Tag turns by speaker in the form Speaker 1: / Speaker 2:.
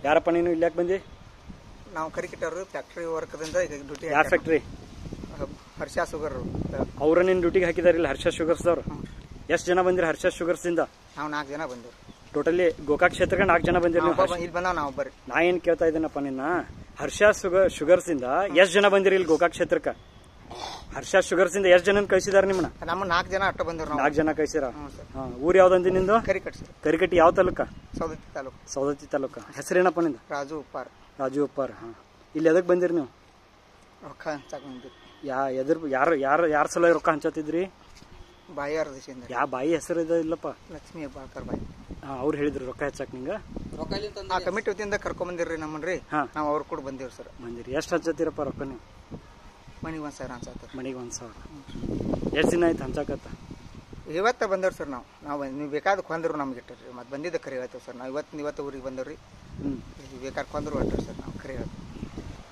Speaker 1: ಯಾರಪ್ಪ ನೀನು ಇಲ್ಲಿ ಯಾಕೆ ಬಂದಿ?
Speaker 2: ನಾವು ಕರಿಕಿಟ್ಟರು ಫ್ಯಾಕ್ಟ್ರಿ ವರ್ಕ್ದಿಂದ ಡ್ಯೂಟಿ.
Speaker 1: ಯಾವ ಫ್ಯಾಕ್ಟ್ರಿ?
Speaker 2: ಹರ್ಷ ಶುಗರ್.
Speaker 1: ಅವ್ರ ನಿನ್ನ ಡ್ಯೂಟಿಗೆ ಹಾಕಿದಾರಿಲ್ಲ ಹರ್ಷ ಶುಗರ್ಸ್ ಅವ್ರು? ಎಷ್ಟು ಜನ ಬಂದಿರಿ ಹರ್ಷ ಶುಗರ್ಸ್ ಇಂದ?
Speaker 2: ನಾವು 4 ಜನ ಬಂದಿವಿ
Speaker 1: ಟೋಟಲಿ. ಗೋಕಾಕ್ ಕ್ಷೇತ್ರಕ್ಕೆ 4 ಜನ ಬಂದಿರಿ ನೀವು?
Speaker 2: ಇಲ್ಲಿ ಬಂದ ನಾವು ಬರ್ರಿ.
Speaker 1: ನಾ ಏನ್ ಕೇಳ್ತಾ ಇದ್ದೀನಪ್ಪ ನಿನ್ನ, ಹರ್ಷ ಶುಗರ್ಸ್ ಇಂದ ಎಷ್ಟು ಜನ ಬಂದಿರಿ ಇಲ್ಲಿ ಗೋಕಾಕ್ ಕ್ಷೇತ್ರಕ್ಕೆ? ಹರ್ಷ ಶುಗರ್ಸ್ ಇಂದ ಎಷ್ಟು ಜನ ಕಳಿಸಿದಾರೆ ನಿಮ್ಮನ್ನ?
Speaker 2: ನಮ್ಮ 4 ಜನ ಅಟ್ಟ ಬಂದಿರು.
Speaker 1: 4 ಜನ ಕಳಿಸಿರ? ಊರ್ ಯಾವ್ದಂದಿ ನಿಂದು?
Speaker 2: ಕರಿಕಟ್ಟಿ ಸರ್.
Speaker 1: ಕರಿಕಟ್ಟಿ ಯಾವ ತಾಲೂಕ?
Speaker 2: ಸೌದತ್ತಿ ತಾಲೂಕು.
Speaker 1: ಸೌದತ್ತಿ ತಾಲೂಕ. ಹೆಸರೇನಪ್ಪ ನಿಂದ?
Speaker 2: ರಾಜು ಉಪ್ಪಾರ್.
Speaker 1: ರಾಜು ಉಪ್ಪಾರ್. ಹಾ, ಇಲ್ಲಿ ಎದಕ್ ಬಂದಿರಿ ನೀವು?
Speaker 2: ರೊಕ್ಕ ಹಂಚಾಕ ಬಂದಿರಿ.
Speaker 1: ಯಾರ ಸಲ ರೊಕ್ಕ ಹಂಚತ್ತಿದ್ರಿ?
Speaker 2: ಬಾಯಿಯಾರ ದೇಶದಿಂದ.
Speaker 1: ಯಾವ ಬಾಯಿ ಹೆಸರು ಇದೆ ಇಲ್ಲಪ್ಪ?
Speaker 2: ಲಕ್ಷ್ಮೀ ಬಾಳ್ಕರ್ ಬಾಯಿ.
Speaker 1: ಅವ್ರು ಹೇಳಿದ್ರು ರೊಕ್ಕ ಹಚ್ಚಕ್ ನಿಂಗ?
Speaker 2: ಆ ಕಮಿಟಿ ವತಿಯಿಂದ ಕರ್ಕೊಂಡ್ ಬಂದಿರ್ರಿ ನಮ್ಮನ್ರಿ. ನಾವು ಅವ್ರು ಕೂಡ ಬಂದಿವ್ರಿ ಸರ್.
Speaker 1: ಬಂದಿರಿ. ಎಷ್ಟು ಹಚ್ಚತ್ತೀರಪ್ಪ ರೊಕ್ಕ ನೀವು?
Speaker 2: ಮನಿಗೆ 1,000 ಹಂಚಾತ.
Speaker 1: ಮನಿಗೆ 1,000. ಎಷ್ಟು ದಿನ ಆಯ್ತು ಹಂಚಾಕತ್ತ?
Speaker 2: ಇವತ್ತ ಬಂದವ್ರಿ ಸರ್. ನಾವು ನೀವು ಬೇಕಾದ ಕೊಂದ್ರು ನಮ್ಗೆ ಇಟ್ಟಿರಿ. ಮತ್ತೆ ಬಂದಿದ್ದ ಕರೆ ಹೇಳ್ತೇವೆ ಸರ್. ನಾವು ಇವತ್ತು ಊರಿಗೆ ಬಂದವ್ರಿ. ಬೇಕಾದ್ರೆ ಕೊಂದ್ರು ಹೊಟ್ರಿ ಸರ್. ನಾವು ಕರೆ ಹೇಳ್ತೇವೆ.